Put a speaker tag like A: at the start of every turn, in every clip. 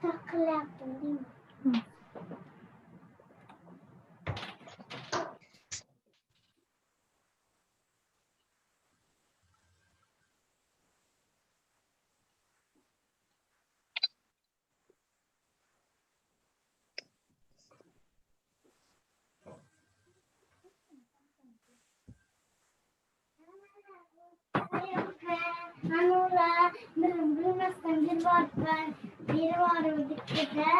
A: takla yaptım değil mi? Anula, belum setengah buat di luar kita.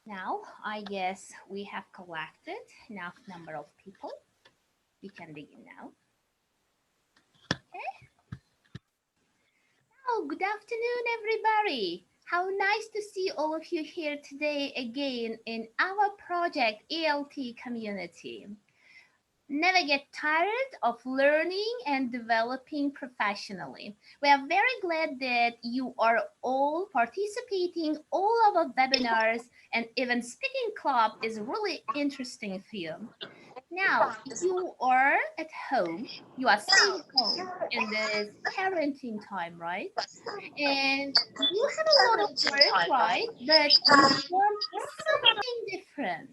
B: Now, I guess we have collected enough number of people. We can begin now. Okay. Oh, good afternoon, everybody. How nice to see all of you here today again in our project ELT community. Never get tired of learning and developing professionally. We are very glad that you are all participating all of our webinars, and even speaking club is really interesting for you. Now, you are at home, you are staying home in this parenting time, right? And you have a lot of work, right? But you want something different.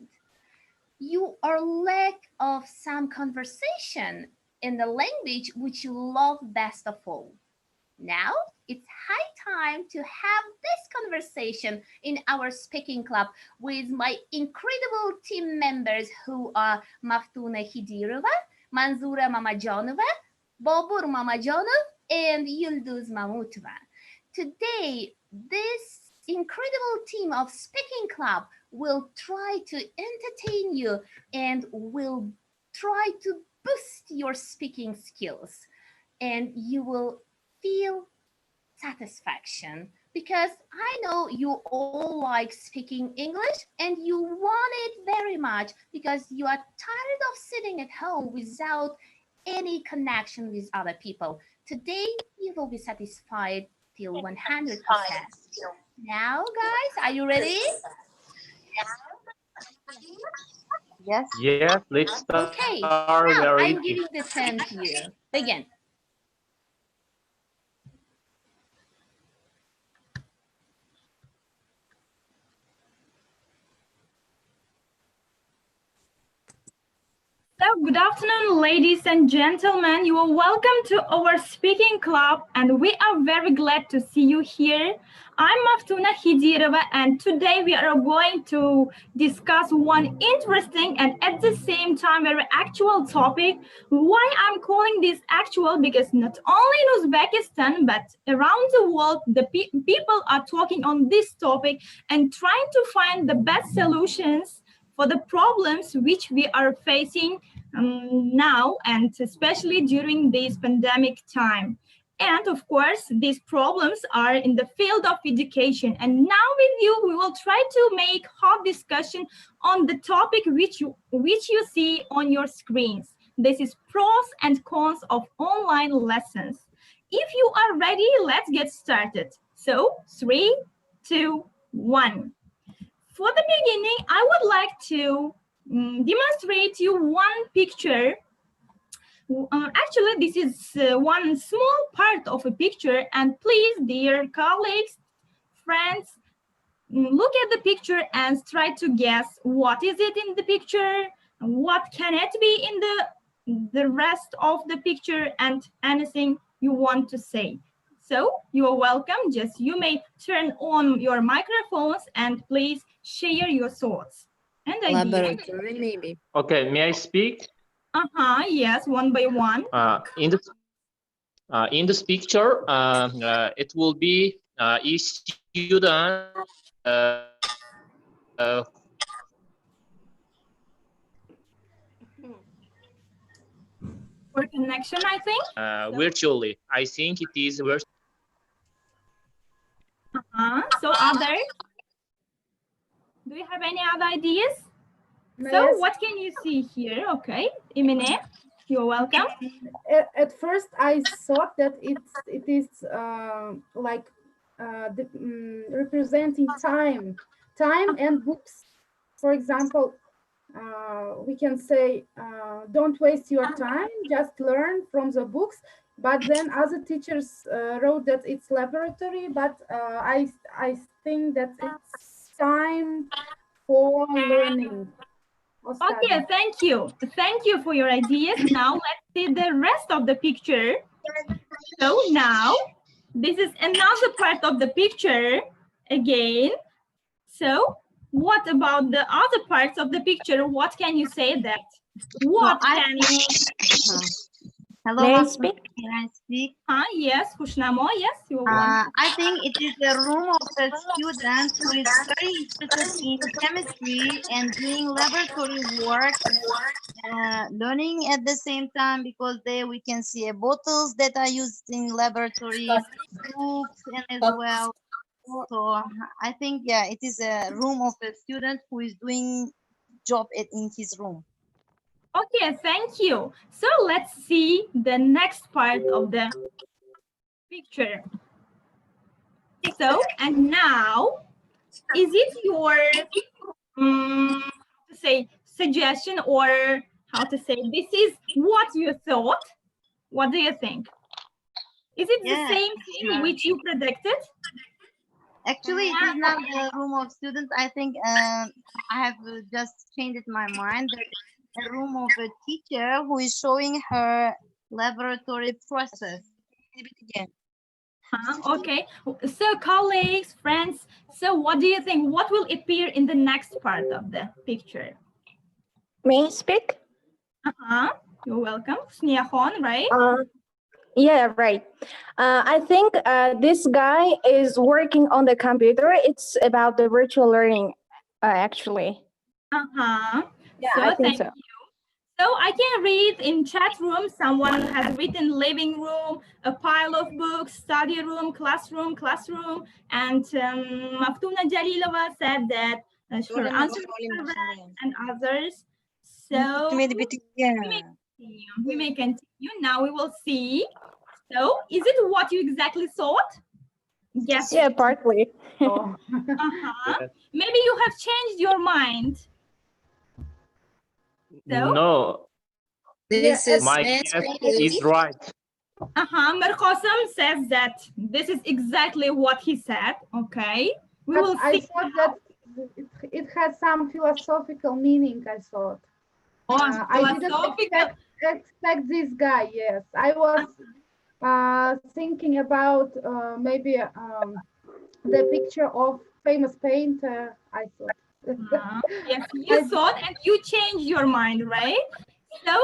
B: You are lack of some conversation in the language which you love best of all. Now it's high time to have this conversation in our speaking club with my incredible team members who are Maftuna Hidirova, Manzura Mamajonova, Bobur Mamajonov, and Yulduz Mamutova. Today, this incredible team of speaking club will try to entertain you and will try to boost your speaking skills, and you will feel satisfaction because I know you all like speaking English and you want it very much because you are tired of sitting at home without any connection with other people. Today, you will be satisfied till 100%. Now, guys, are you ready?
C: Yes.
D: Yes, let's start.
B: Okay,
D: We are
B: now
D: ready.
B: I'm giving the turn to you. Begin.
E: So, good afternoon, ladies and gentlemen. You are welcome to our speaking club, and we are very glad to see you here. I'm Maftuna Hidirova, and today we are going to discuss one interesting and at the same time very actual topic. Why I'm calling this actual? Because not only in Uzbekistan, but around the world, the people are talking on this topic and trying to find the best solutions for the problems which we are facing now, and especially during this pandemic time. And of course, these problems are in the field of education. And now with you, we will try to make hot discussion on the topic which you see on your screens. This is pros and cons of online lessons. If you are ready, let's get started. So 3, 2, 1. For the beginning, I would like to demonstrate you one picture. Actually, this is one small part of a picture, and please, dear colleagues, friends, look at the picture and try to guess what is it in the picture, what can it be in the rest of the picture, and anything you want to say. So you are welcome. Just you may turn on your microphones and please share your thoughts and ideas.
C: Laboratory, maybe.
D: Okay, may I speak?
E: Yes, one by one.
D: In this picture, it will be each student
E: For connection, I think.
D: virtually. I think it is virtual.
E: So others? Do you have any other ideas? So
F: Yes.
E: what can you see here? Okay, Emine, you're welcome.
F: At first, I thought that it is representing time and books. For example, we can say, don't waste your time, just learn from the books. But then other teachers wrote that it's laboratory, but I think that it's time for learning.
E: Okay, thank you. Thank you for your ideas. Now let's see the rest of the picture. So now, this is another part of the picture again. So what about the other parts of the picture? What can you say that? What can you...
C: Hello,
G: May I
C: Mahmoud.
G: speak?
C: Can I speak?
E: Yes, Hushnamo, yes, you want.
C: I think it is a room of a student who is very interested in chemistry and doing laboratory work, learning at the same time, because there we can see bottles that are used in laboratory, books, and as well. So I think, yeah, it is a room of a student who is doing job in his room.
E: Okay, thank you. So let's see the next part of the picture. So, and now, is it your suggestion, or how to say, this is what you thought? What do you think? Is it the same thing which you predicted?
C: Actually, it is not the room of students. I think I have just changed my mind. There's a room of a teacher who is showing her laboratory process.
E: Okay, so colleagues, friends, so what do you think? What will appear in the next part of the picture?
G: May I speak?
E: You're welcome. Sneahon, right?
G: Yeah, right. I think this guy is working on the computer. It's about the virtual learning, actually.
E: Yeah,
G: so I think so.
E: So I can read in chat room, someone has written living room, a pile of books, study room, classroom, and Maftuna Jalilova said that her answer is correct and others. So we may continue. Now we will see So, is it what you exactly thought? Yes.
G: Yeah, partly.
F: Oh.
E: Uh-huh. Maybe you have changed your mind. So?
D: No,
H: This is
D: my
H: Miss
D: guess
H: Farangiz.
D: is right.
E: Mirqasem says that this is exactly what he said. Okay. We
F: But
E: will
F: I
E: see.
F: thought that it had some philosophical meaning, I thought.
E: Oh,
F: I didn't expect this guy, yes. I was thinking about maybe the picture of famous painter, I thought.
E: Yes, you thought and you changed your mind, right? So,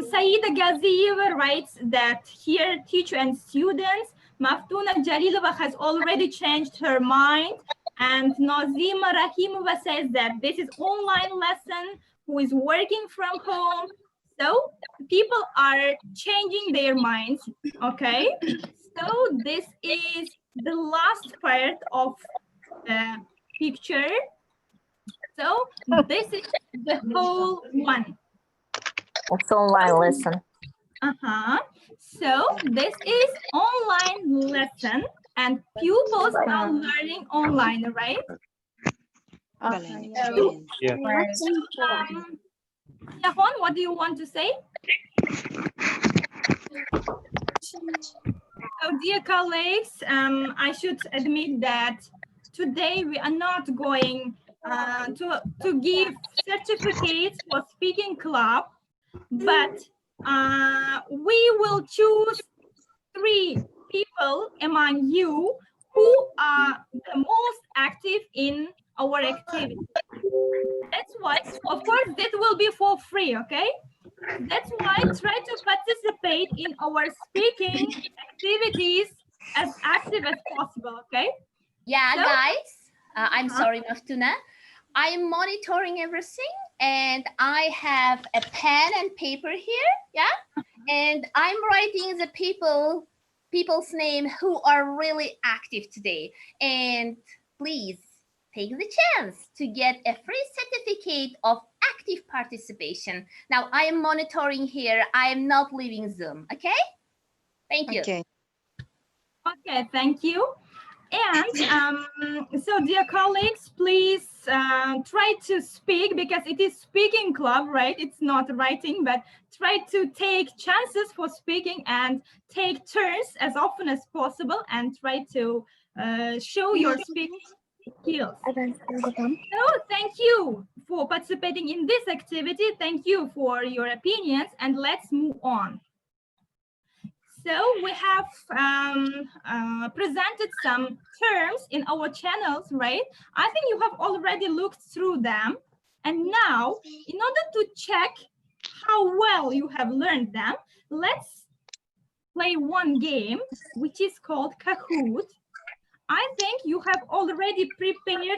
E: Saida Gaziyeva writes that here, teacher and students, Maftuna Jalilova has already changed her mind. And Nazima Rahimova says that this is online lesson, who is working from home. So people are changing their minds, okay? So this is the last part of the picture. So this is the whole one.
G: It's online lesson.
E: So this is online lesson and pupils are learning online, right?
D: Yeah.
E: Yahon, what do you want to say? So dear colleagues, I should admit that today we are not going to give certificates for speaking club, but we will choose 3 people among you who are the most active in our activity. That's why, of course, that will be for free, okay? That's why try to participate in our speaking activities as active as possible, okay?
B: Yeah,
E: So,
B: guys, I'm sorry, Maftuna. I'm monitoring everything and I have a pen and paper here, yeah? And I'm writing the people's name who are really active today. And please take the chance to get a free certificate of active participation. Now I am monitoring here. I am not leaving Zoom, okay? Thank you.
H: Okay.
E: Okay, thank you. And so dear colleagues, please try to speak because it is speaking club, right? It's not writing, but try to take chances for speaking and take turns as often as possible and try to show your speaking skills. So thank you for participating in this activity. Thank you for your opinions and let's move on. So we have presented some terms in our channels, right? I think you have already looked through them. And now, in order to check how well you have learned them, let's play one game, which is called Kahoot. I think you have already prepared your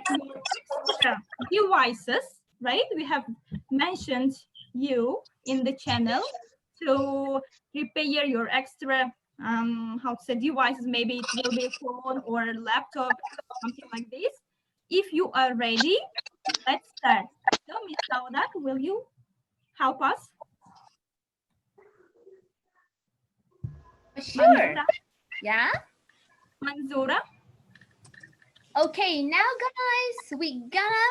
E: extra devices, right? We have mentioned you in the channel to prepare your extra how to say devices. Maybe it will be a phone or a laptop, something like this. If you are ready, let's start. So Ms. Saudat, will you help us?
B: Sure.
E: Manzura?
B: Yeah.
E: Manzura?
B: Okay, now guys, we gonna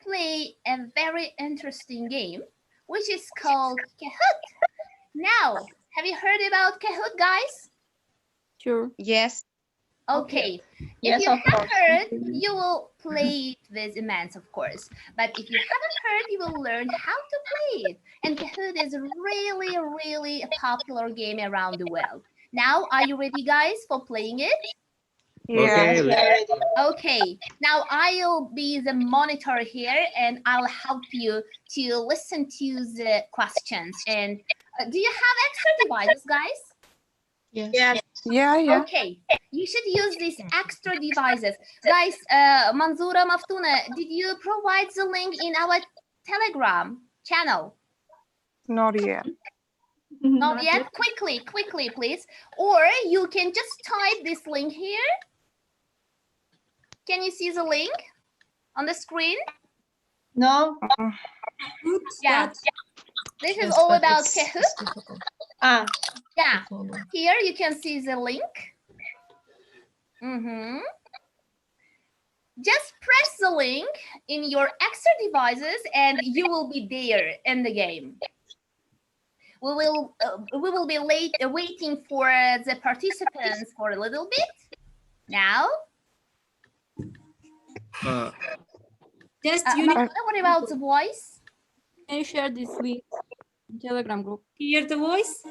B: play a very interesting game, which is called Kahoot. Now, have you heard about Kahoot, guys?
H: Sure. Yes.
B: Okay.
G: Yes,
B: if you
G: of
B: have
G: course.
B: heard, you will play it with immense, of course. But if you haven't heard, you will learn how to play it. And Kahoot is really, really a popular game around the world. Now, are you ready, guys, for playing it?
D: Okay.
B: Okay, now I'll be the monitor here and I'll help you to listen to the questions. And do you have extra devices, guys?
H: Yes. Yeah.
B: Okay, you should use these extra devices. Guys, Manzura Maftuna, did you provide the link in our Telegram channel?
H: Not yet.
B: Not yet? Quickly, please. Or you can just type this link here. Can you see the link on the screen?
I: No.
B: Yeah. This is all about Kahoot. Yeah, here you can see the link. Just press the link in your extra devices and you will be there in the game. We will be waiting for the participants for a little bit. Now, what about the voice?
I: Can you share this link in Telegram group? Hear the voice?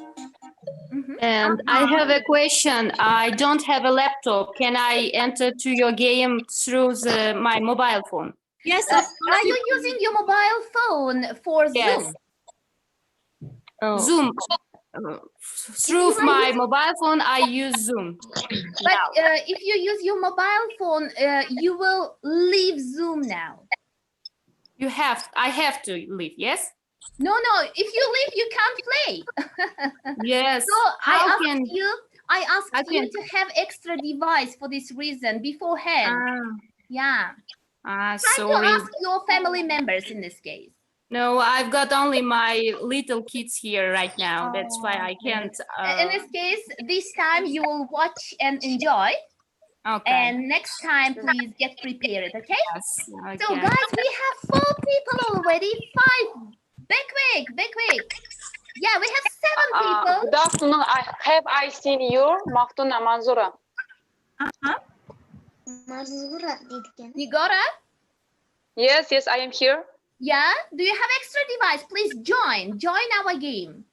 J: And I have a question. I don't have a laptop. Can I enter to your game through my mobile phone?
I: Yes.
B: Are you using your mobile phone for Zoom?
J: Zoom. Through my mobile phone, I use Zoom.
B: But if you use your mobile phone, you will leave Zoom now.
J: I have to leave, yes?
B: No, if you leave, you can't play.
J: Yes.
B: So I asked you to have extra device for this reason beforehand. Yeah. Try to ask your family members in this case.
J: No, I've got only my little kids here right now. That's why I can't.
B: In this case, this time you will watch and enjoy.
J: Okay.
B: And next time, please get prepared, okay?
J: Yes. Okay.
B: So guys, we have 4 people already. 5. Be quick. Yeah, we have 7 people.
K: Good afternoon. I seen you, Maftuna Manzura.
A: Manzura did
B: You got it?
K: Yes, I am here.
B: Yeah. Do you have extra device? Please join our game.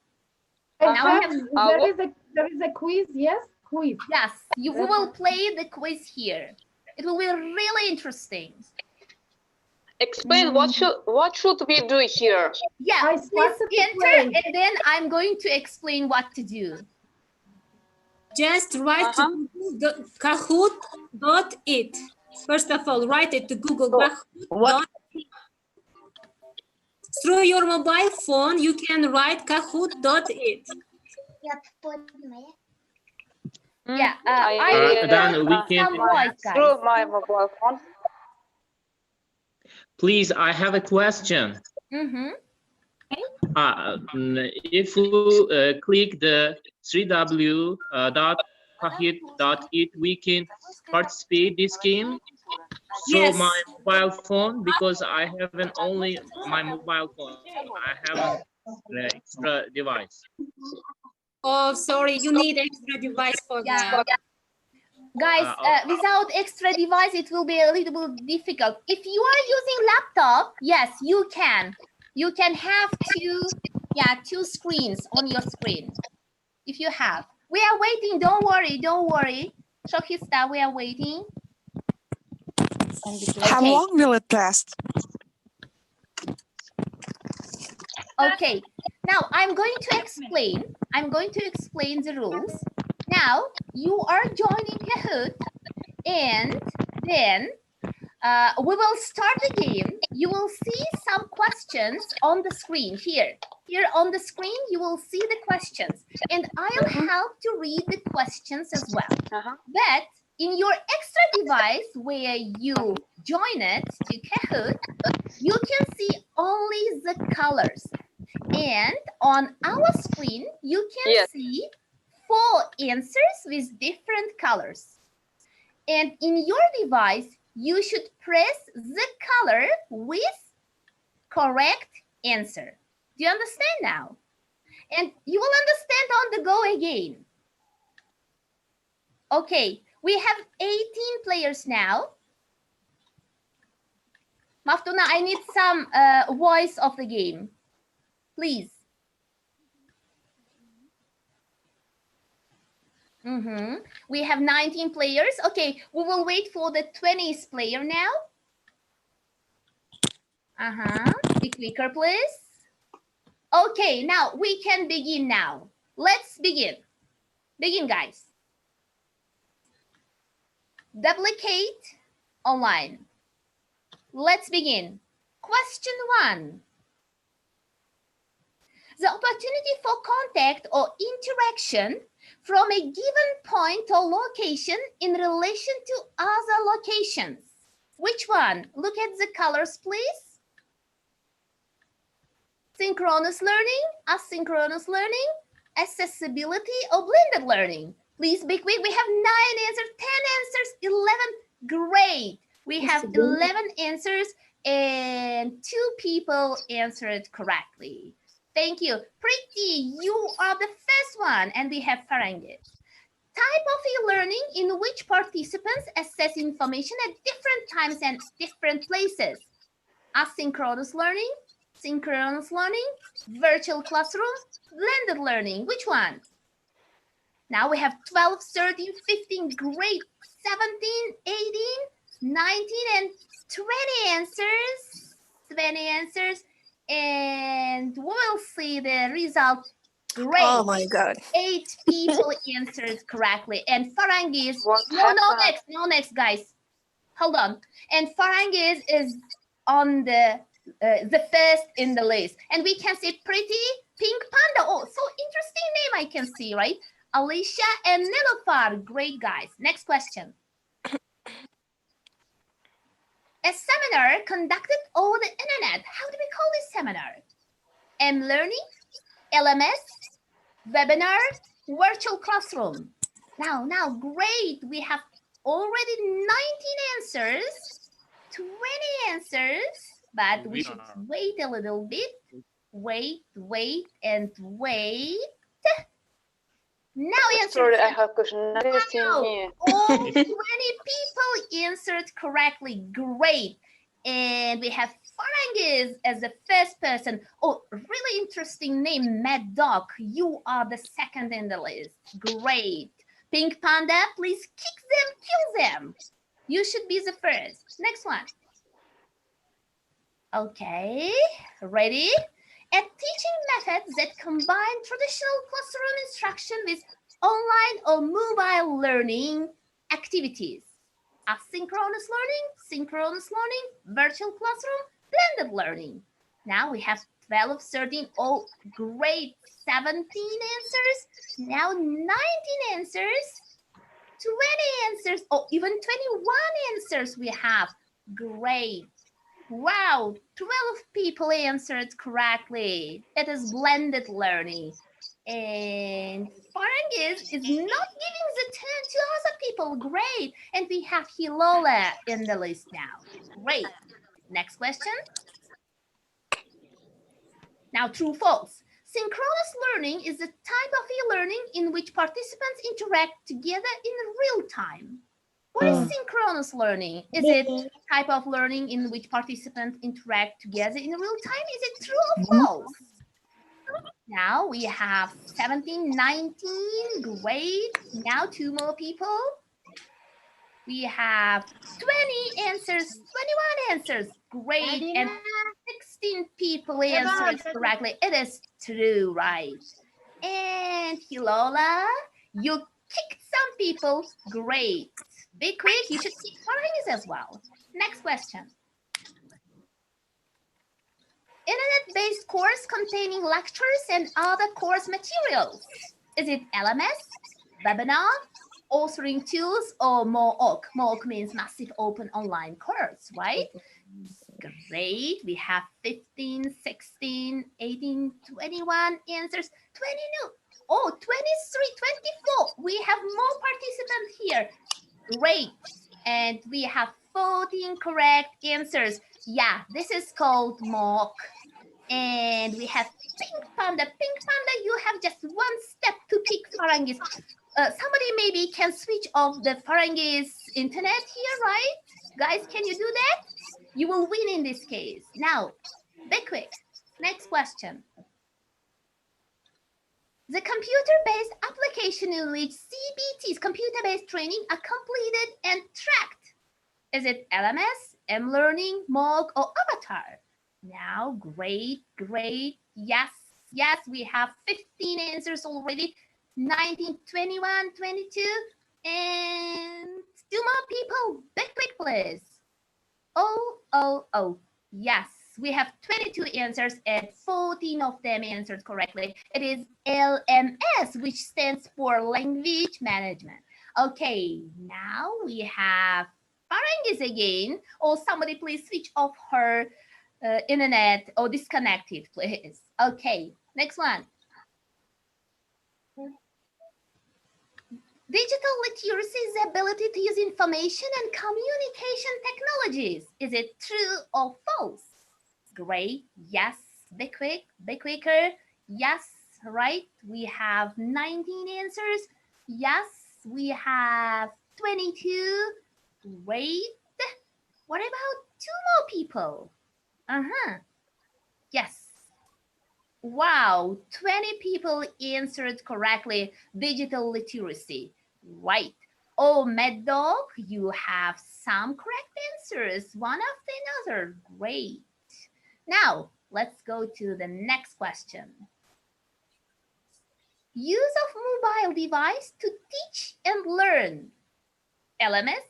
B: Now
F: there is a quiz. Yes, quiz.
B: Yes, we will play the quiz here. It will be really interesting.
K: Explain what should we do here?
B: Yeah, please enter and then I'm going to explain what to do.
I: Just write to Kahoot.it. First of all, write it to Google. Through your mobile phone, you can write Kahoot.it.
B: Yeah,
D: then we can
K: through my mobile phone.
D: Please, I have a question. If you click the www.kahoot.it, we can participate this game through my mobile phone because I haven't only my mobile phone. I have an extra device.
I: Oh, sorry, you need extra device for that.
B: Guys, without extra device, it will be a little bit difficult. If you are using laptop, yes, you can. You can have 2 screens on your screen. If you have. We are waiting. Don't worry. Shokista, we are waiting.
H: How long will it last?
B: Okay. Now I'm going to explain the rules. Now you are joining Kahoot, and then we will start the game. You will see some questions on the screen here. Here on the screen, you will see the questions, and I'll help to read the questions as well. But in your extra device where you join it to Kahoot, you can see only the colors. And on our screen, you can see 4 answers with different colors. And in your device, you should press the color with correct answer. Do you understand now? And you will understand on the go again. Okay, we have 18 players now. Maftuna, I need some voice of the game. Please. We have 19 players. Okay, we will wait for the 20th player now. Be quicker, please. Okay, now we can begin now. Let's begin. Begin, guys. Duplicate online. Let's begin. Question 1. The opportunity for contact or interaction from a given point or location in relation to other locations. Which one? Look at the colors, please. Synchronous learning, asynchronous learning, accessibility, or blended learning? Please be quick. We have 9 answers, 10 answers, 11. Great. We have 11 answers and 2 people answered correctly. Thank you. Pretty, you are the first one. And we have Farangiz. Type of e-learning in which participants access information at different times and different places. Asynchronous learning, synchronous learning, virtual classroom, blended learning. Which one? Now we have 12, 13, 15, great, 17, 18, 19, and 20 answers. 20 answers. And we'll see the result. Great.
G: Oh my God.
B: 8 people answered correctly. And Farangiz, no next, guys. Hold on. And Farangiz is on the first in the list. And we can see Pretty, Pink Panda. Oh, so interesting name I can see, right? Alicia and Nilofar. Great, guys. Next question. A seminar conducted over the internet. How do we call this seminar? M-learning, LMS, webinar, virtual classroom. Now, great. We have already 19 answers, 20 answers, but we should wait a little bit. Wait, and wait. Now answer.
K: Sorry, I have question.
B: All 20 people answered correctly. Great. And we have Farangiz as the first person. Oh, really interesting name, Maddog. You are the second in the list. Great. Pink Panda, please kick them, kill them. You should be the first. Next one. Okay, ready? A teaching method that combines traditional classroom instruction with online or mobile learning activities. Asynchronous learning, synchronous learning, virtual classroom, blended learning. Now we have 12, 13, oh, great, 17 answers. Now 19 answers, 20 answers, oh, even 21 answers we have. Great. Wow, 12 people answered correctly. It is blended learning. And Farangiz is not giving the turn to other people. Great. And we have Khilola in the list now. Great. Next question. Now, true, false. Synchronous learning is a type of e-learning in which participants interact together in real time. What is synchronous learning? Is it a type of learning in which participants interact together in real time? Is it true or false? Now we have 17, 19, great. Now 2 more people. We have 20 answers, 21 answers, great.
C: Madina.
B: And 16 people answered correctly. It is true, right? And Khilola, you kicked some people, great. Be quick, you should kick Farangiz as well. Next question. Internet-based course containing lectures and other course materials. Is it LMS, webinar, authoring tools, or MOOC? MOOC means massive open online course, right? Great. We have 15, 16, 18, 21 answers. 20 no. Oh, 23, 24. We have more participants here. Great. And we have 14 correct answers. Yeah, this is called MOOC. And we have Pink Panda. Pink Panda, you have just 1 step to pick Farangiz. Somebody maybe can switch off the Farangiz internet here, right? Guys, can you do that? You will win in this case. Now, be quick. Next question. The computer-based application in which CBTs, computer-based training, are completed and tracked. Is it LMS, M-Learning, MOOC, or Avatar? Now, great. Yes, we have 15 answers already. 19, 21, 22, and 2 more people. Be quick, please. Oh. Yes, we have 22 answers and 14 of them answered correctly. It is LMS, which stands for Language Management. Okay, now we have Farangiz again. Or somebody please switch off her internet or disconnect it, please. Okay, next one. Digital literacy is the ability to use information and communication technologies. Is it true or false? Great. Yes. Be quick. Be quicker. Yes. Right. We have 19 answers. Yes. We have 22. Great. What about 2 more people? Yes. Wow. 20 people answered correctly. Digital literacy. Right. Oh, Maddog, you have some correct answers, one after another. Great. Now, let's go to the next question. Use of mobile device to teach and learn. LMS,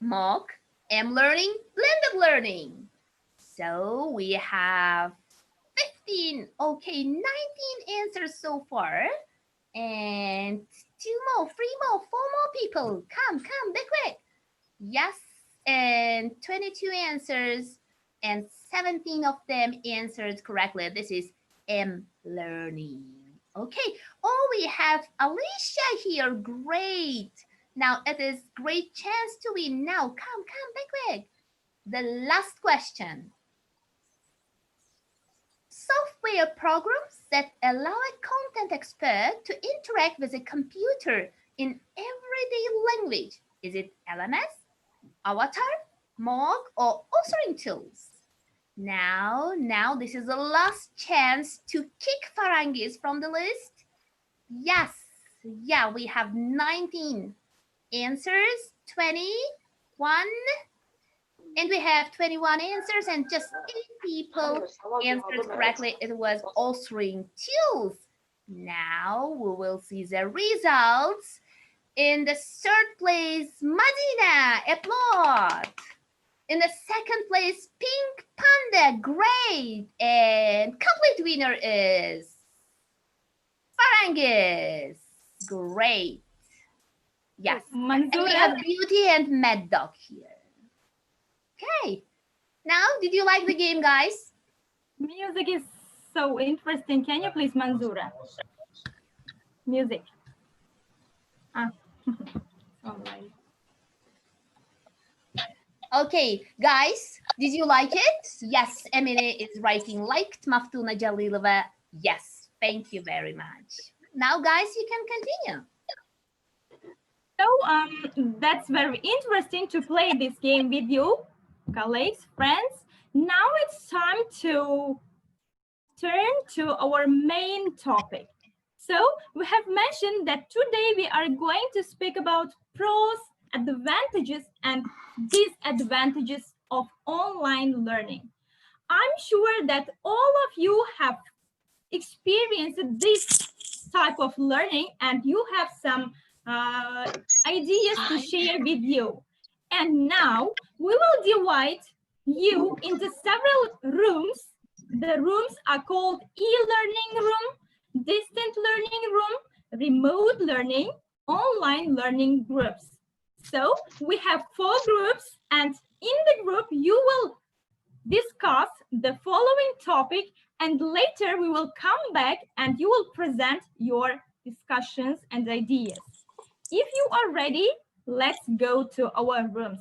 B: MOOC, M-learning, blended learning. So we have 15, okay, 19 answers so far. And 2 more, 3 more, 4 more people. Come, be quick. Yes, and 22 answers, and 17 of them answered correctly. This is M-learning. Okay, oh, we have Alicia here. Great. Now it is great chance to win. Now, come, be quick. The last question. Software programs that allow a content expert to interact with a computer in everyday language. Is it LMS, Avatar, MOOC, or authoring tools? Now this is the last chance to kick Farangiz from the list. Yes, yeah, we have 19 answers, 21, and we have 21 answers and just 8 people answered correctly. It was authoring tools. Now we will see the results. In the 3rd place, Madina, applaud. In the 2nd place, Pink Panda, great. And complete winner is Farangiz, great. Yes, and we have Beauty and Maddog here. Okay, now did you like the game, guys?
E: Music is so interesting. Can you please, Manzura? Music. All right.
B: Okay, guys, did you like it? Yes, Emine is writing liked. Maftuna Jalilova, yes, thank you very much. Now, guys, you can continue.
E: So that's very interesting to play this game with you, colleagues, friends. Now it's time to turn to our main topic. So we have mentioned that today we are going to speak about pros, advantages, and disadvantages of online learning. I'm sure that all of you have experienced this type of learning and you have some ideas to share with you. And now we will divide you into several rooms. The rooms are called e-learning room, distant learning room, remote learning, online learning groups. So we have 4 groups, and in the group you will discuss the following topic, and later we will come back and you will present your discussions and ideas. If you are ready, let's go to our rooms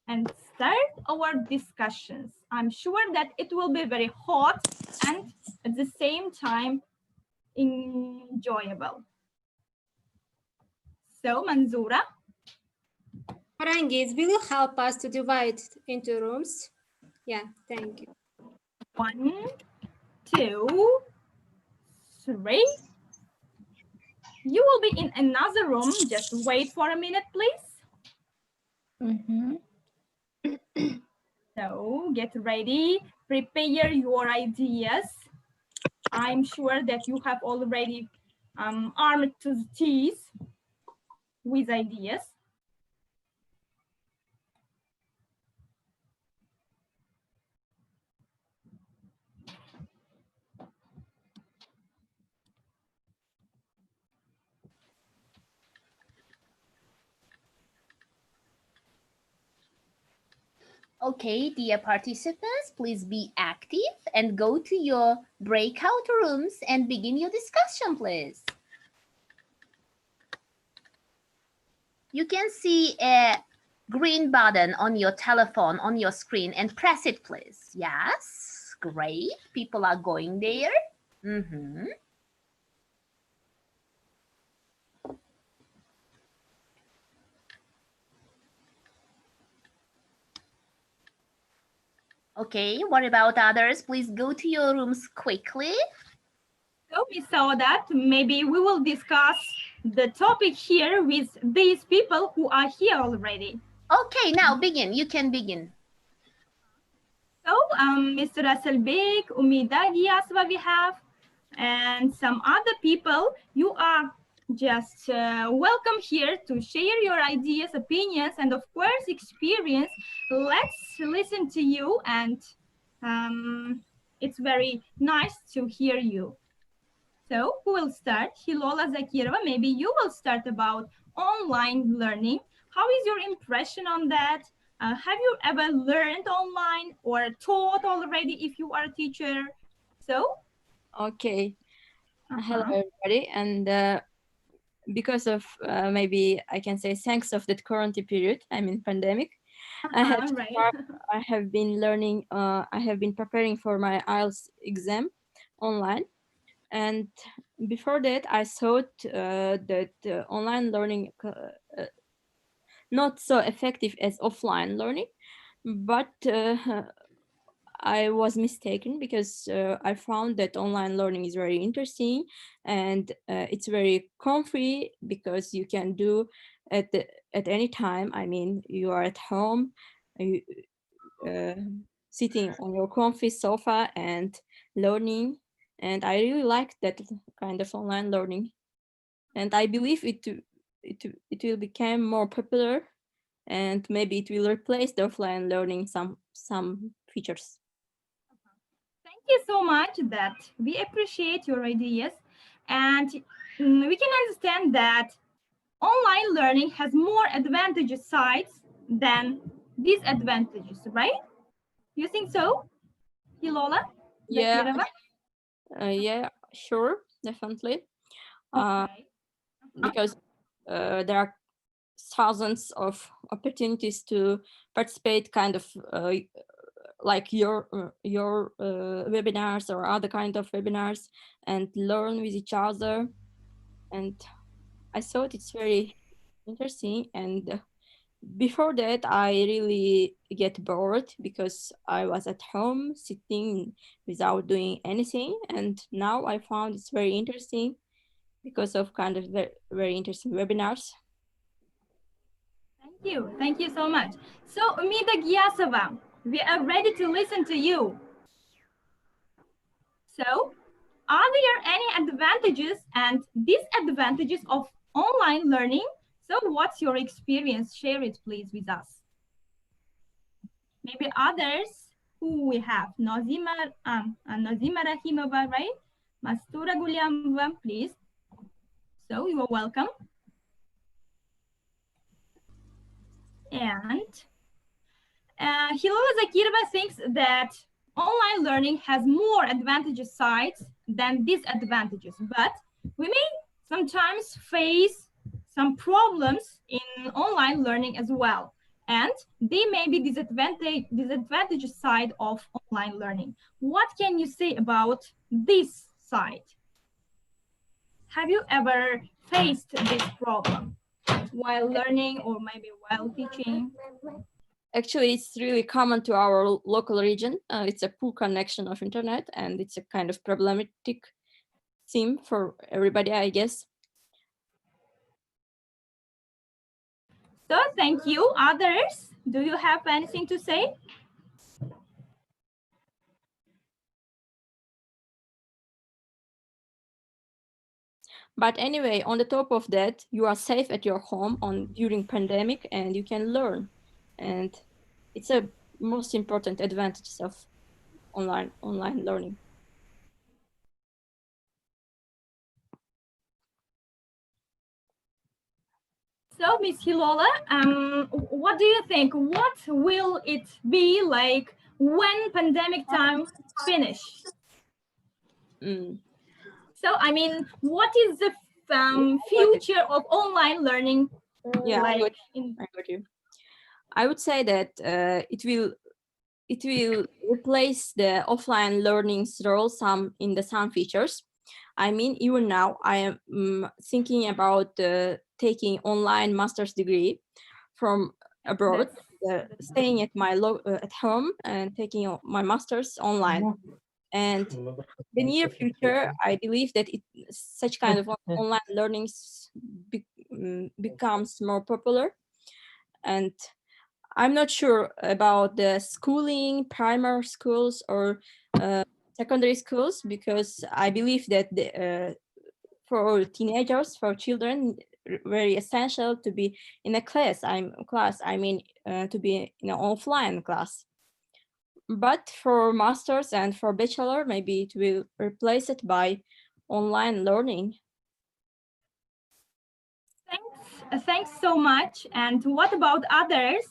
E: and start our discussions. I'm sure that it will be very hot and at the same time enjoyable. So, Manzura.
I: Farangiz, will you help us to divide into rooms? Yeah, thank you.
E: 1, 2, 3. You will be in another room. Just wait for a minute, please. So get ready, prepare your ideas. I'm sure that you have already armed to the teeth with ideas.
B: Okay, dear participants, please be active and go to your breakout rooms and begin your discussion, please. You can see a green button on your telephone, on your screen, and press it, please. Yes, great. People are going there. Okay, what about others? Please go to your rooms quickly.
E: So we saw that maybe we will discuss the topic here with these people who are here already.
B: Okay, now begin. You can begin.
E: So Mr. Asselbeck, Umida Giasva we have, and some other people. You are just welcome here to share your ideas, opinions, and of course experience. Let's listen to you, and it's very nice to hear you. So who will start? Khilola Zakirova, maybe you will start about online learning. How is your impression on that? Have you ever learned online or taught already if you are a teacher? So?
L: Okay. Hello, everybody. And because of maybe I can say thanks of that quarantine period, I mean pandemic, I have been learning, I have been preparing for my IELTS exam online. And before that, I thought that online learning not so effective as offline learning, but I was mistaken because I found that online learning is very interesting and it's very comfy because you can do at any time. I mean, you are at home, sitting on your comfy sofa and learning. And I really like that kind of online learning. And I believe it will become more popular and maybe it will replace the offline learning some features.
E: Thank you so much that we appreciate your ideas, and we can understand that online learning has more advantages sides than disadvantages, right? You think so, Khilola?
L: Yeah, yeah, sure, definitely. Because there are thousands of opportunities to participate, kind of like your webinars or other kind of webinars, and learn with each other. And I thought it's very interesting. And before that, I really get bored because I was at home sitting without doing anything. And now I found it's very interesting because of kind of very interesting webinars.
E: Thank you so much. So Umida Giasova, we are ready to listen to you. So are there any advantages and disadvantages of online learning? So what's your experience? Share it please with us. Maybe others who we have. Nazima Rahimova, right? Mastura Guliamova, please. So you are welcome. And Khilola Zakirova thinks that online learning has more advantages sides than disadvantages, but we may sometimes face some problems in online learning as well. And they may be disadvantages side of online learning. What can you say about this side? Have you ever faced this problem while learning or maybe while teaching?
L: Actually, it's really common to our local region. It's a poor connection of internet, and it's a kind of problematic theme for everybody, I guess.
E: So thank you. Others, do you have anything to say?
L: But anyway, on the top of that, you are safe at your home during pandemic, and you can learn. And it's a most important advantage of online learning.
E: So, Ms. Khilola, what do you think? What will it be like when pandemic time finish? So, I mean, what is the future of online learning
L: Yeah, I
E: Like
L: got you. I would say that it will replace the offline learning's role in some features. I mean, even now I am thinking about taking online master's degree from abroad, staying at my at home and taking my master's online. And the near future, I believe that such kind of online learning becomes more popular. And I'm not sure about the schooling, primary schools or secondary schools, because I believe that for teenagers, for children, very essential to be in a class. I mean, to be in an offline class. But for masters and for bachelor, maybe it will replace it by online learning.
E: Thanks so much. And what about others?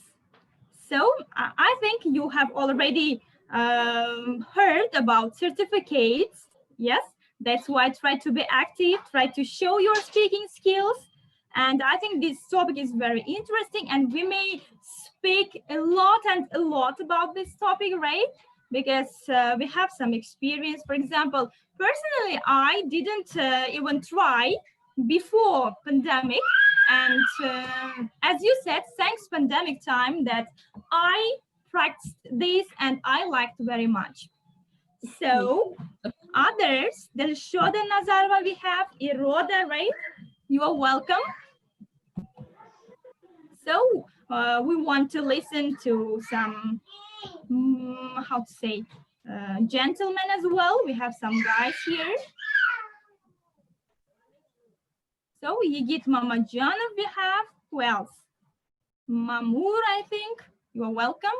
E: So I think you have already heard about certificates. Yes, that's why try to be active, try to show your speaking skills. And I think this topic is very interesting, and we may speak a lot about this topic, right? Because we have some experience. For example, personally, I didn't even try before pandemic. And as you said, thanks pandemic time that I practiced this and I liked very much. So others, Shoda Nazarova, we have Iroda, right? You are welcome. So we want to listen to some, how to say, gentlemen as well. We have some guys here. So Yigit Mamajanov we have. Who else? Mamour, I think. You are welcome.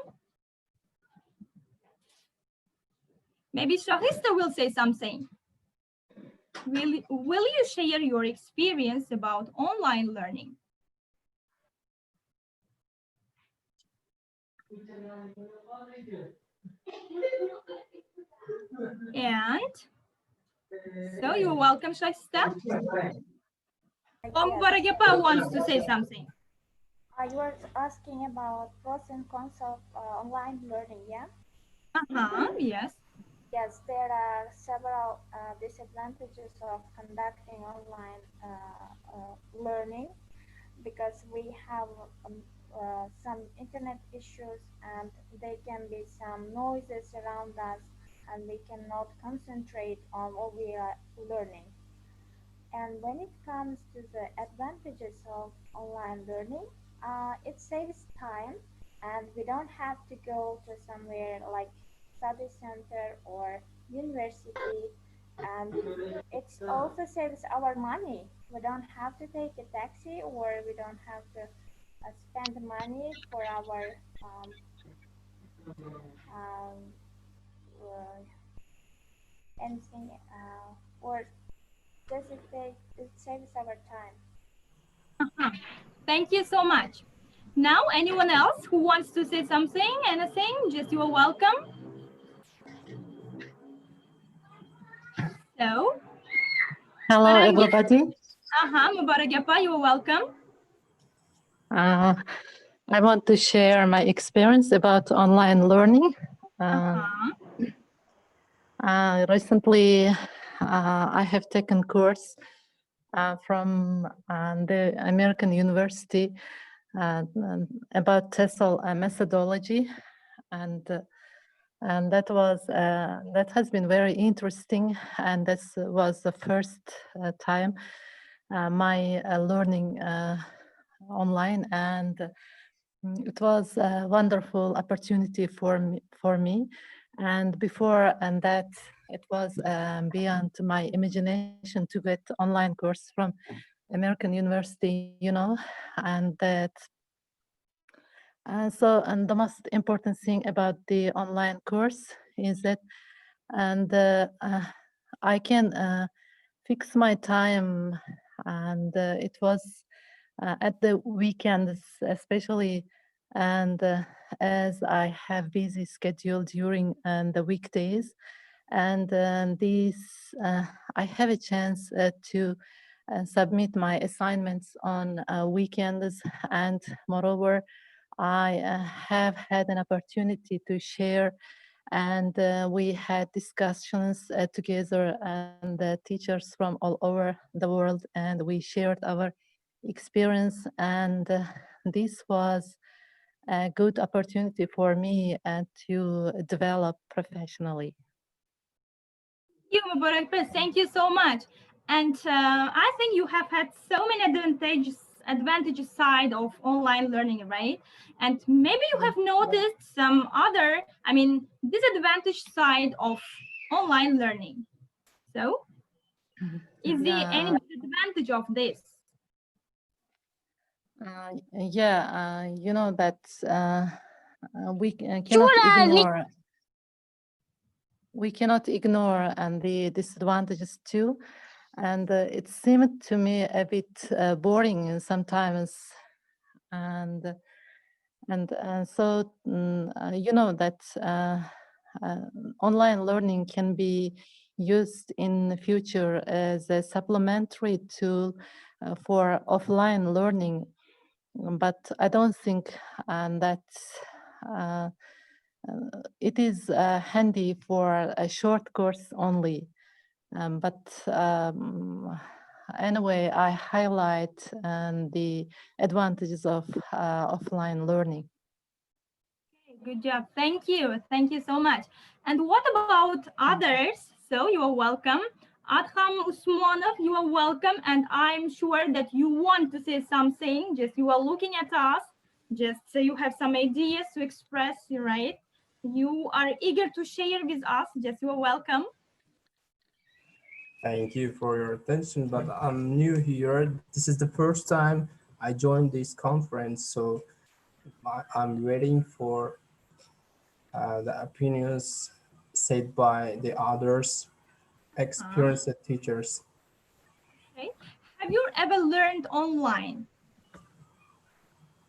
E: Maybe Shahista will say something. Will you share your experience about online learning? And so you're welcome, Shahista. Baragepa wants to say something.
A: You were asking about pros and cons of online learning, yeah?
E: Yes.
A: Yes, there are several disadvantages of conducting online learning because we have some internet issues and there can be some noises around us and we cannot concentrate on what we are learning. And when it comes to the advantages of online learning, it saves time and we don't have to go to somewhere like study center or university, and it also saves our money. We don't have to take a taxi or we don't have to spend money for our anything or just it saves our time.
E: Thank you so much. Now, anyone else who wants to say something, anything, just you are welcome. So,
M: hello everybody.
E: Mubarak Yapa, you are welcome.
M: I want to share my experience about online learning. Recently, I have taken course from the American University about TESOL methodology, and that has been very interesting. And this was the first time my learning online, and it was a wonderful opportunity for me. And before and that, it was beyond my imagination to get online course from American University, you know, and that. And the most important thing about the online course is that, and I can fix my time, and it was at the weekends especially, and as I have busy schedule during the weekdays, and these I have a chance to submit my assignments on weekends, and moreover, I have had an opportunity to share, and we had discussions together, and teachers from all over the world, and we shared our experience, and this was a good opportunity for me to develop professionally.
E: You, Mubarak, thank you so much. And I think you have had so many advantages side of online learning, right? And maybe you have noticed some other, I mean, disadvantage side of online learning. So, is there any disadvantage of this?
M: Yeah, you know that we cannot ignore. We cannot ignore the disadvantages too, and it seemed to me a bit boring sometimes, and so you know that online learning can be used in the future as a supplementary tool for offline learning, but I don't think that it is handy for a short course only. But anyway, I highlight the advantages of offline learning.
E: Good job. Thank you. Thank you so much. And what about others? So you are welcome. Adham Usmanov, you are welcome. And I'm sure that you want to say something. Just you are looking at us. Just so you have some ideas to express, right? You are eager to share with us. Just you are welcome.
N: Thank you for your attention, but I'm new here. This is the first time I joined this conference, so I'm waiting for the opinions said by the others, experienced teachers.
E: Okay. Have you ever learned online?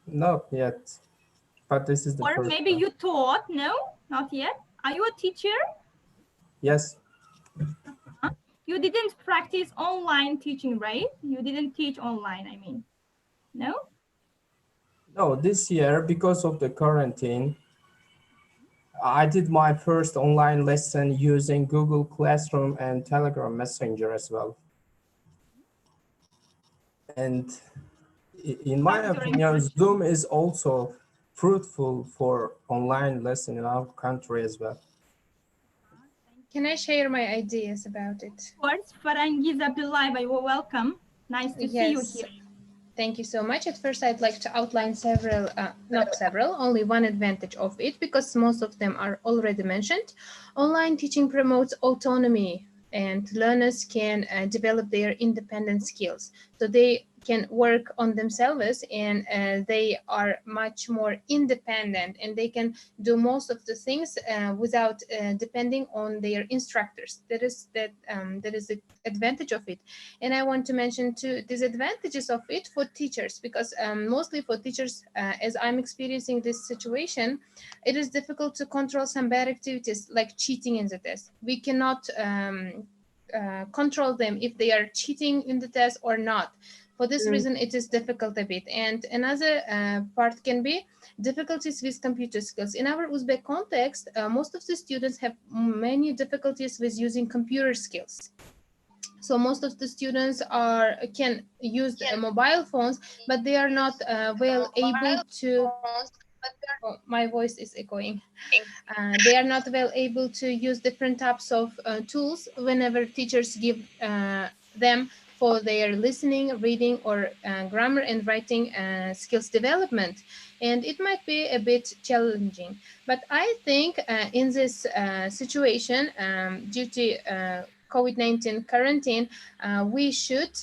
N: Not yet, but this is the
E: or
N: first
E: maybe
N: time.
E: you taught? No, not yet. Are you a teacher?
N: Yes.
E: You didn't practice online teaching, right? You didn't teach online, I mean. No?
N: No, this year, because of the quarantine, I did my first online lesson using Google Classroom and Telegram Messenger as well. And in my opinion, Zoom is also fruitful for online lesson in our country as well.
O: Can I share my ideas about it?
E: Of course, Farangiz Abdullahi, you are welcome. Nice to see you here.
O: Thank you so much. At first, I'd like to outline several, not several, only one advantage of it, because most of them are already mentioned. Online teaching promotes autonomy, and learners can develop their independent skills. So they can work on themselves, and they are much more independent, and they can do most of the things without depending on their instructors. That is the advantage of it. And I want to mention two disadvantages of it for teachers, because mostly for teachers, as I'm experiencing this situation, it is difficult to control some bad activities like cheating in the test. We cannot control them if they are cheating in the test or not. For this reason, it is difficult a bit. And another part can be difficulties with computer skills. In our Uzbek context, most of the students have many difficulties with using computer skills. So most of the students can use mobile phones, but they are not well able to. Oh, my voice is echoing. They are not well able to use different types of tools whenever teachers give them for their listening, reading, or grammar and writing skills development. And it might be a bit challenging. But I think in this situation, due to COVID-19 quarantine, we should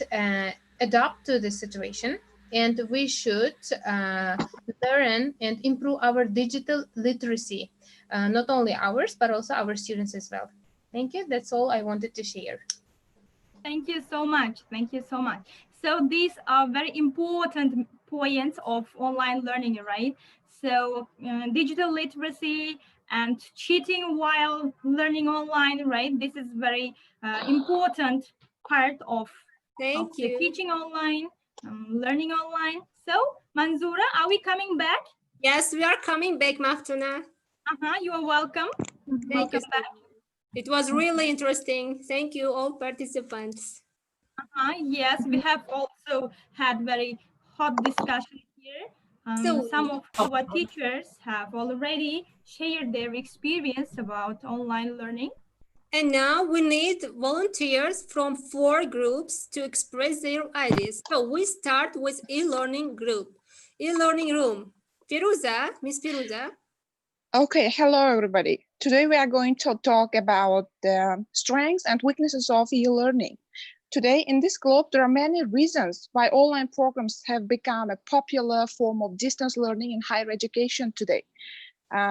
O: adapt to the situation, and we should learn and improve our digital literacy, not only ours, but also our students as well. Thank you. That's all I wanted to share.
E: Thank you so much. Thank you so much. So these are very important points of online learning, right? So digital literacy and cheating while learning online, right? This is very important part of
I: Thank
E: the
I: you.
E: teaching online, learning online. So, Manzoura, are we coming back?
I: Yes, we are coming back, Maftuna.
E: You are welcome.
I: Thank you.
E: Welcome back.
I: It was really interesting. Thank you, all participants.
E: Yes, we have also had very hot discussion here. Some of our teachers have already shared their experience about online learning.
I: And now we need volunteers from 4 groups to express their ideas. So we start with e-learning group, e-learning room. Firuza, Miss Firuza.
H: Okay, hello everybody. Today we are going to talk about the strengths and weaknesses of e-learning. Today in this globe, there are many reasons why online programs have become a popular form of distance learning in higher education today.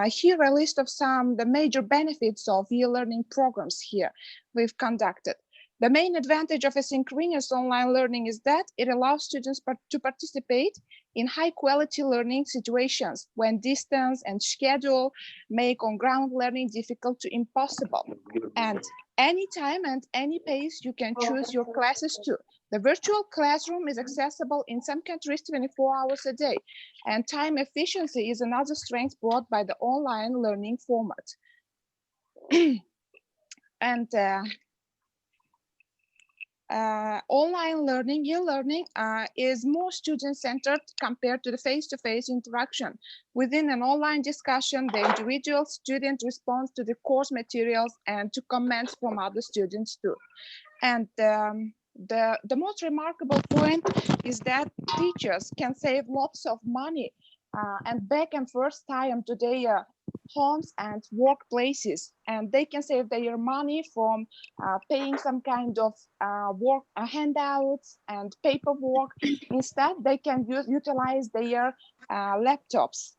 H: Here a list of the major benefits of e-learning programs here we've conducted. The main advantage of asynchronous online learning is that it allows students to participate in high quality learning situations when distance and schedule make on-ground learning difficult to impossible. And anytime and any pace you can choose your classes too. The virtual classroom is accessible in some countries 24 hours a day, and time efficiency is another strength brought by the online learning format. And online learning, e-learning is more student-centered compared to the face-to-face interaction. Within an online discussion, the individual student responds to the course materials and to comments from other students too. And the most remarkable point is that teachers can save lots of money and back and forth time to their homes and workplaces, and they can save their money from paying some kind of work handouts and paperwork. Instead, they can utilize their laptops.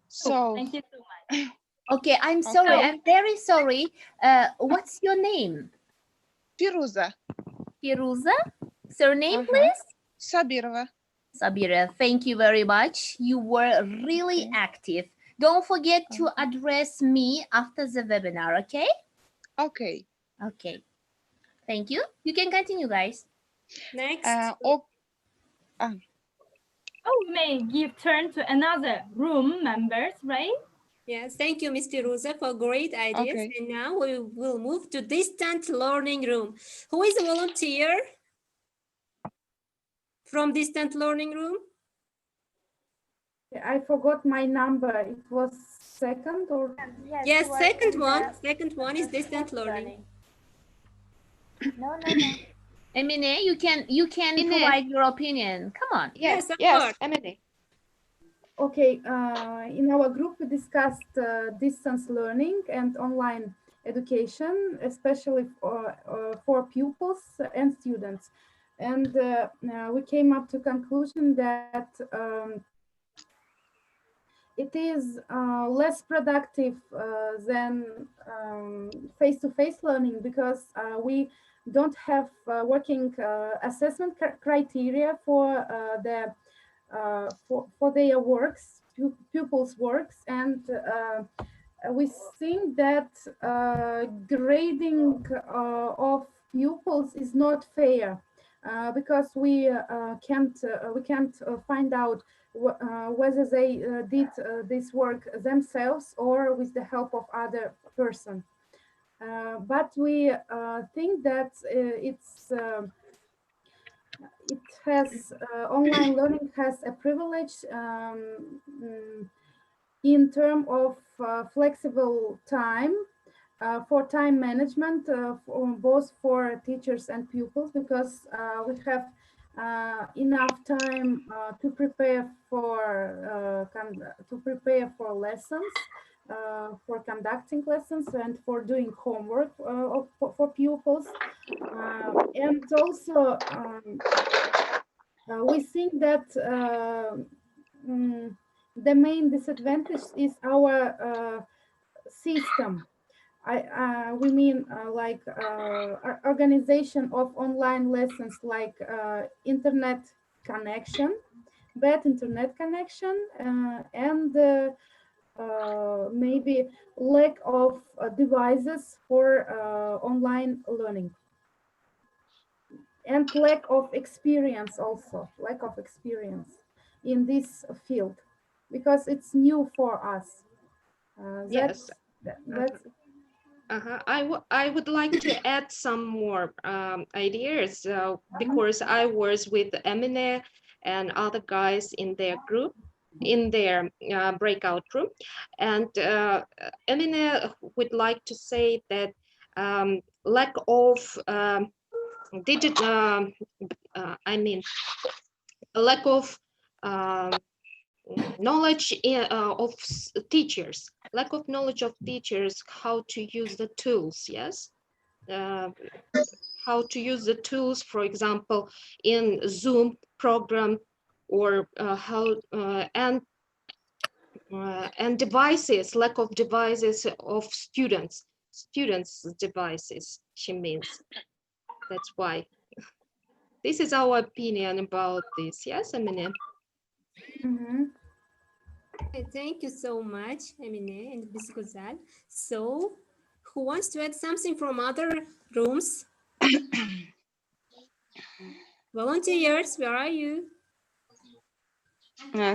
H: So
E: thank you so much.
B: Okay, I'm sorry. I'm very sorry. What's your name?
H: Firuza.
B: Firuza? Surname, please?
H: Sabirova.
B: Sabira, thank you very much. You were really active. Don't forget to address me after the webinar, okay?
H: Okay.
B: Okay. Thank you. You can continue, guys.
I: Next.
E: We may give turn to another room members, right?
I: Yes, thank you, Ms. Firuza, for great ideas.
H: Okay.
I: And now we will move to distant learning room. Who is a volunteer from distant learning room?
F: I forgot my number. It was second or?
I: Yes, second one. Second one is distant learning.
A: No.
B: Emine, you can provide your opinion. Come on.
I: Yes, of course.
K: Emily.
F: Okay, in our group we discussed distance learning and online education, especially for pupils and students. And we came up to conclusion that it is less productive than face-to-face learning because we don't have working assessment criteria for for their works, pupils' works, and we think that grading of pupils is not fair because we can't find out whether they did this work themselves or with the help of other person. But we think that online learning has a privilege in terms of flexible time for time management both for teachers and pupils, because we have enough time to prepare for lessons, for conducting lessons, and for doing homework for pupils, and also we think that the main disadvantage is our system. We mean like organization of online lessons, like internet connection, bad internet connection, and maybe lack of devices for online learning. and lack of experience also, lack of experience in this field, because it's new for us.
L: Yes.
F: That's
L: I would like to add some more ideas because I was with Emine and other guys in their group, in their breakout room, and Emine would like to say that lack of I mean, a lack of knowledge of teachers, lack of knowledge of teachers how to use the tools. Yes, how to use the tools, for example, in Zoom program, or and devices, lack of devices of students devices, she means. That's why. This is our opinion about this. Yes, Emine?
I: Okay, thank you so much, Emine and Miss Guzal. So, who wants to add something from other rooms? Volunteers, where are you?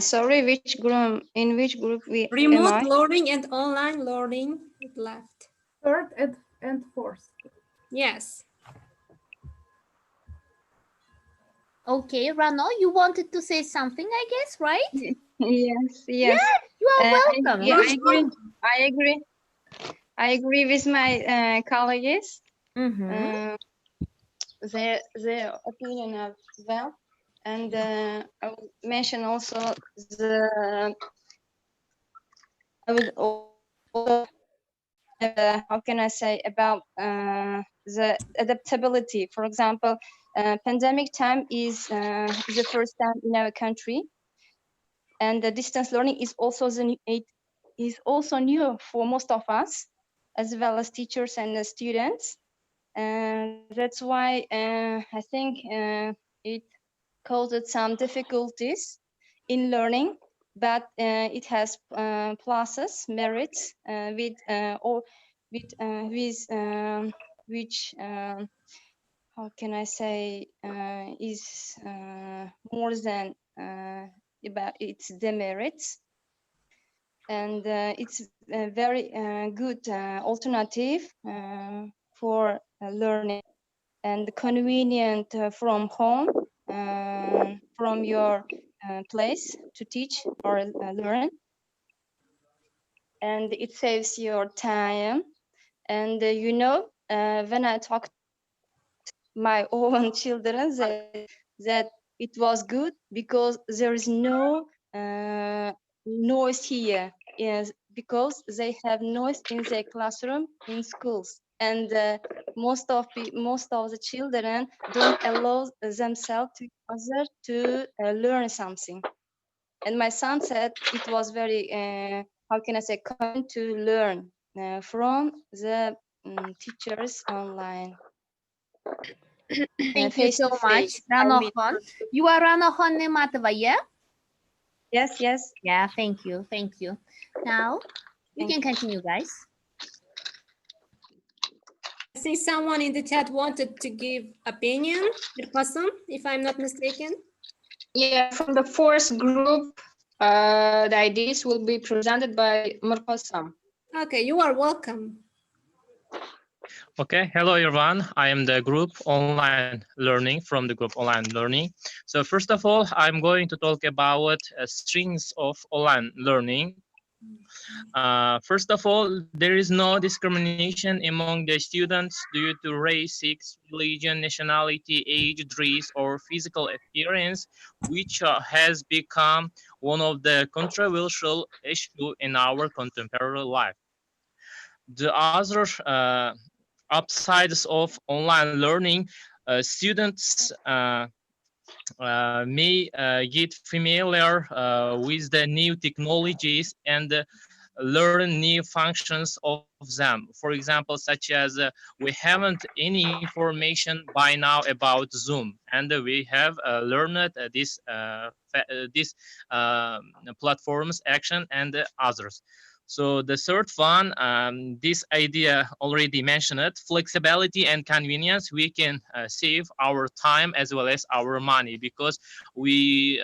K: Sorry, which group? In which group am
I: Remote
K: I?
I: learning and online learning left.
F: third and fourth.
I: Yes.
B: Okay, Rano, you wanted to say something, I guess, right?
K: Yes.
B: Yes, you are welcome.
K: Yeah, I agree. I agree with my colleagues. Their opinion as well, and I will mention also I would also how can I say about the adaptability. For example, pandemic time is the first time in our country, and the distance learning is also it is also new for most of us, as well as teachers and the students. And that's why I think it caused some difficulties in learning, but it has pluses, merits with which how can I say is more than about its demerits, and it's a very good alternative for learning, and convenient from home, from your place to teach or learn, and it saves your time. And when I talk my own children, that it was good because there is no noise here, is because they have noise in their classroom in schools, and most of the children don't allow themselves to other to learn something. And my son said it was very how can I say common to learn from the teachers online.
B: Thank you so much, Ranohon. You are Ranohon Nematova, yeah?
K: Yes.
B: Yeah, thank you. Now, you can continue, guys.
I: I think someone in the chat wanted to give opinion, Mirqasam, if I'm not mistaken.
K: Yeah, from the fourth group, the ideas will be presented by Mirqasam.
I: Okay, you are welcome.
D: Okay, hello everyone. I am the group online learning from the group online learning. So first of all, I'm going to talk about strengths of online learning. First of all, there is no discrimination among the students due to race, sex, religion, nationality, age, race, or physical appearance, which has become one of the controversial issues in our contemporary life. The other upsides of online learning, students may get familiar with the new technologies and learn new functions of them. For example, such as we haven't any information by now about Zoom, and we have learned these platforms, action, and others. So the third one, this idea already mentioned it, flexibility and convenience. We can save our time as well as our money, because we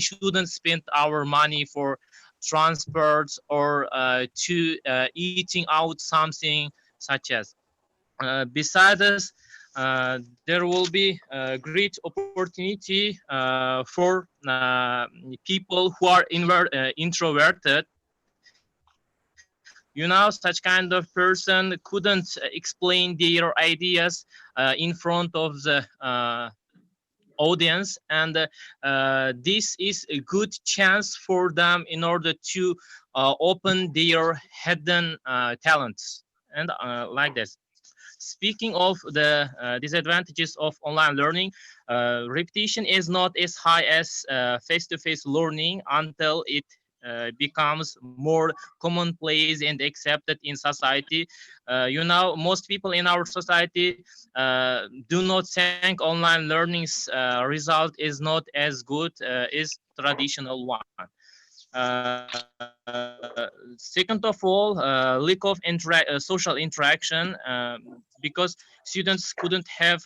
D: shouldn't spend our money for transports or to eating out something such as. Besides, there will be a great opportunity for people who are introverted. Such kind of person couldn't explain their ideas in front of the audience, and this is a good chance for them in order to open their hidden talents and like this. Speaking of the disadvantages of online learning, repetition is not as high as face-to-face learning until it becomes more commonplace and accepted in society. Most people in our society do not think online learning's result is not as good as traditional one. Second of all, lack of social interaction, because students couldn't have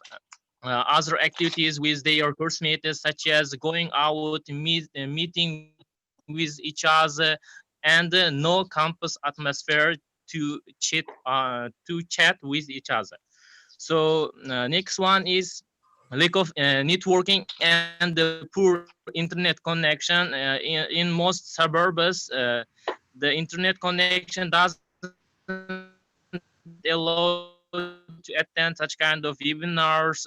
D: other activities with their classmates, such as going out, meeting with each other, and no campus atmosphere to chat with each other. So next one is lack of networking and the poor internet connection. In most suburbs, the internet connection doesn't allow to attend such kind of webinars.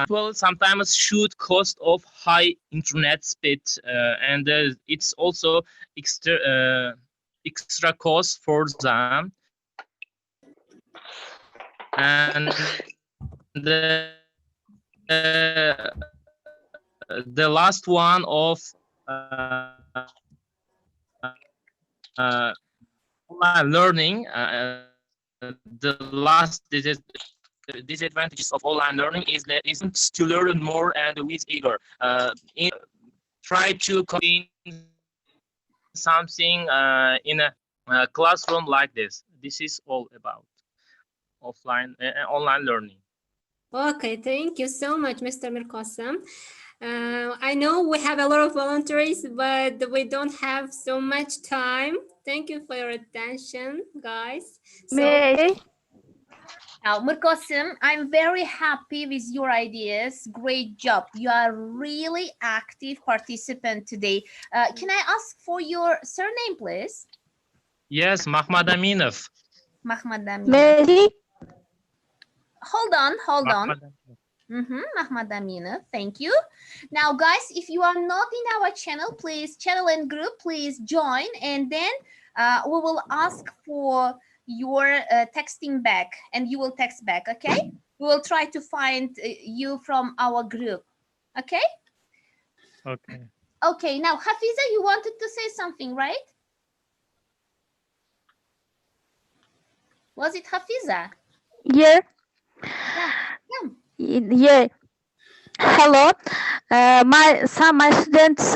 D: People sometimes shoot cost of high internet speed, and it's also extra cost for them. And the last one of online learning, the last disadvantages of online learning is that it seems to learn more and with eager. Try to contain something in a classroom like this. This is all about offline online learning.
I: Okay, thank you so much, Mr. Mirkossam. I know we have a lot of volunteers, but we don't have so much time. Thank you for your attention, guys.
B: Now, Mirkossam, I'm very happy with your ideas. Great job. You are really active participant today. Can I ask for your surname, please?
D: Yes, Mahmad Aminov.
B: Mahmad Aminov. Hold on. Mahmad Aminov, thank you. Now, guys, if you are not in our channel and group, please join, and then we will ask for your texting back, and you will text back, okay? We will try to find you from our group, okay? Okay, now, Hafiza, you wanted to say something, right? Was it Hafiza?
P: Yeah. Yeah. Hello. My students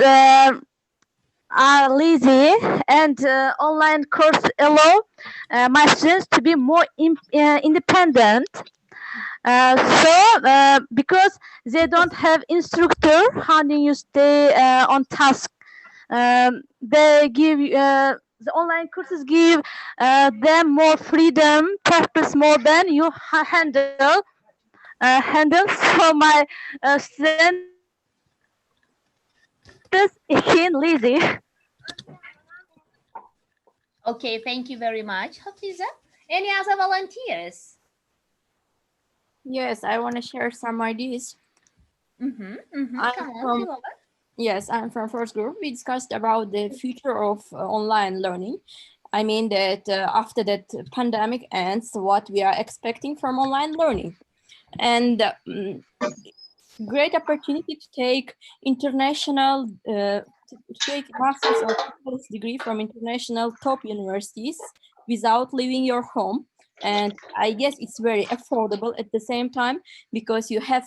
P: are lazy, and online course allow my students to be more independent. So because they don't have instructor, how do you stay on task? They give the online courses give them more freedom, practice more than you handle. So my students again lazy.
B: Okay, thank you very much, Hafiza. Any other volunteers?
L: Yes, I want to share some ideas.
B: Come on, Khilola.
L: Yes, I'm from first group. We discussed about the future of online learning. I mean that after that pandemic ends, what we are expecting from online learning. And great opportunity to take international, to take master's or bachelor's degree from international top universities without leaving your home. And I guess it's very affordable at the same time, because you have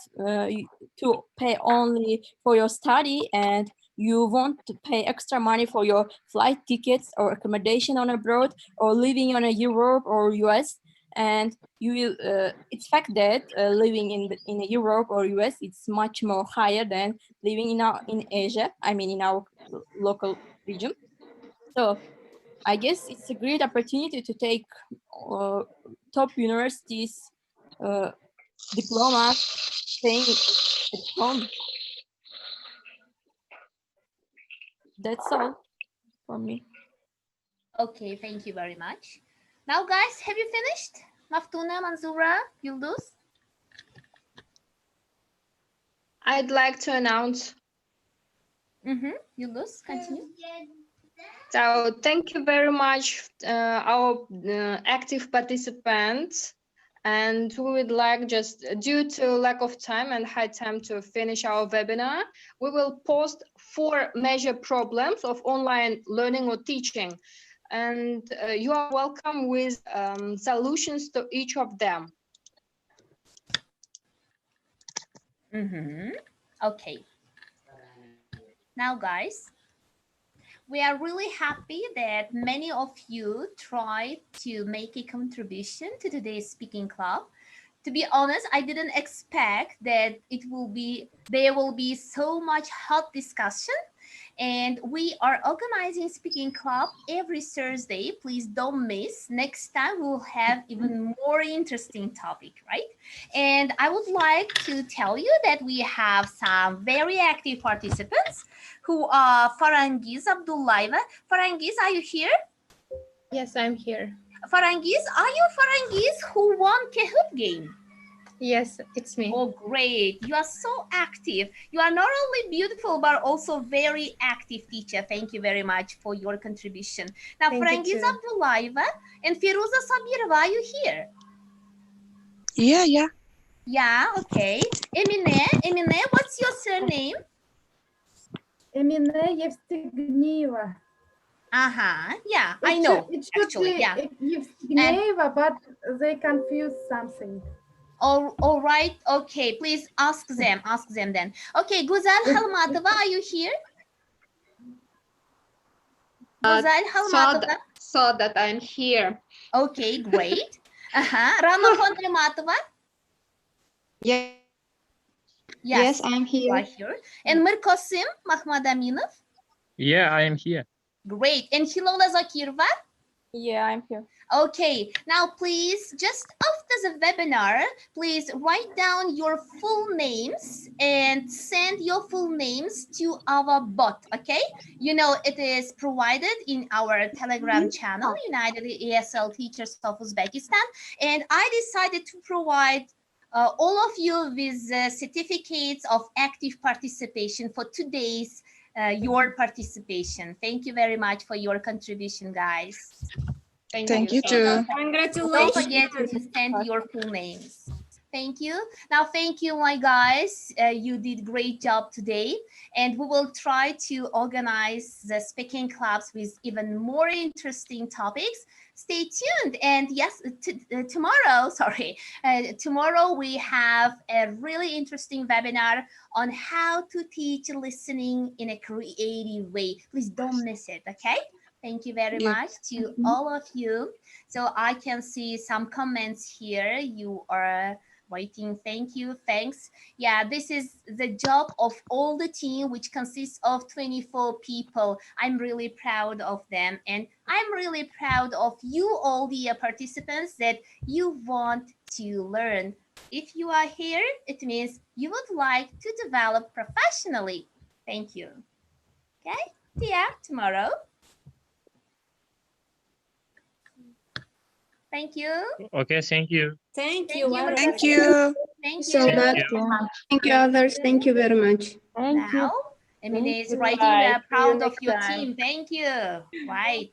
L: to pay only for your study, and you want to pay extra money for your flight tickets or accommodation on abroad or living on a Europe or US, and you will it's fact that living in Europe or US it's much more higher than living in Asia, I mean in our local region. So I guess it's a great opportunity to take top universities diploma staying at home. That's all for me.
B: Okay, thank you very much. Now, guys, have you finished? Maftuna, Manzura, Yıldız?
K: I'd like to announce.
B: Yıldız, continue.
K: So thank you very much, our active participants. And we would like, just due to lack of time and high time to finish our webinar, we will post 4 major problems of online learning or teaching. And you are welcome with solutions to each of them.
B: Okay. Now, guys, we are really happy that many of you tried to make a contribution to today's speaking club. To be honest, I didn't expect that there will be so much hot discussion. And we are organizing speaking club every Thursday. Please don't miss. Next time we'll have even more interesting topic, right? And I would like to tell you that we have some very active participants who are Farangiz Abdullayeva. Farangiz, are you here?
O: Yes, I'm here.
B: Farangiz, are you Farangiz who won Kahoot game?
O: Yes, it's me.
B: Oh, great. You are so active. You are not only beautiful, but also very active teacher. Thank you very much for your contribution. Now, Farangiz Abdullayeva and Firuza Sabirova, are you here?
H: Yeah.
B: Yeah, okay. Emine, what's your surname?
F: Emine Yevstigneva.
B: Yeah, I know.
F: It should
B: actually,
F: be
B: yeah.
F: Yevstigneva, but they confuse something.
B: All right, okay, please ask them then. Okay, Güzel Halmatova, are you here? Güzel Halmatova.
Q: Saw that I'm here.
B: Okay, great. Rana Kondrematova.
Q: Yeah.
B: Yes,
Q: I'm here.
B: Right here. And Mirkosim Mahmadaminov.
D: Yeah, I am here.
B: Great. And Khilola Zakirova.
L: Yeah, I'm here.
B: Okay, now please, just after the webinar, please write down your full names and send your full names to our bot, okay? You know, it is provided in our Telegram channel, United ESL Teachers of Uzbekistan, and I decided to provide all of you with certificates of active participation for today's your participation. Thank you very much for your contribution, guys.
H: Thank you too.
B: Congratulations. Don't forget to send your full names. Thank you. Now, thank you, my guys. You did great job today. And we will try to organize the speaking clubs with even more interesting topics. Stay tuned. And yes, tomorrow we have a really interesting webinar on how to teach listening in a creative way. Please don't miss it, okay? Thank you very much to all of you. So I can see some comments here. You are waiting. Thank you. Thanks. Yeah, this is the job of all the team, which consists of 24 people. I'm really proud of them. And I'm really proud of you, all the participants, that you want to learn. If you are here, it means you would like to develop professionally. Thank you. Okay, see ya tomorrow. Thank you.
D: Okay, thank you.
I: Thank you.
H: Thank you.
B: Thank
Q: So
B: you.
Q: much. Thank you, others. Thank you very much.
B: Thank you. Emine is writing, we are proud of your team. Thank you. Right.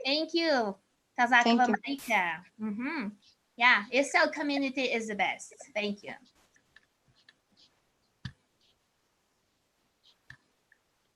B: Thank you. Kazakova Marika. Yeah, ESL community is the best. Thank you.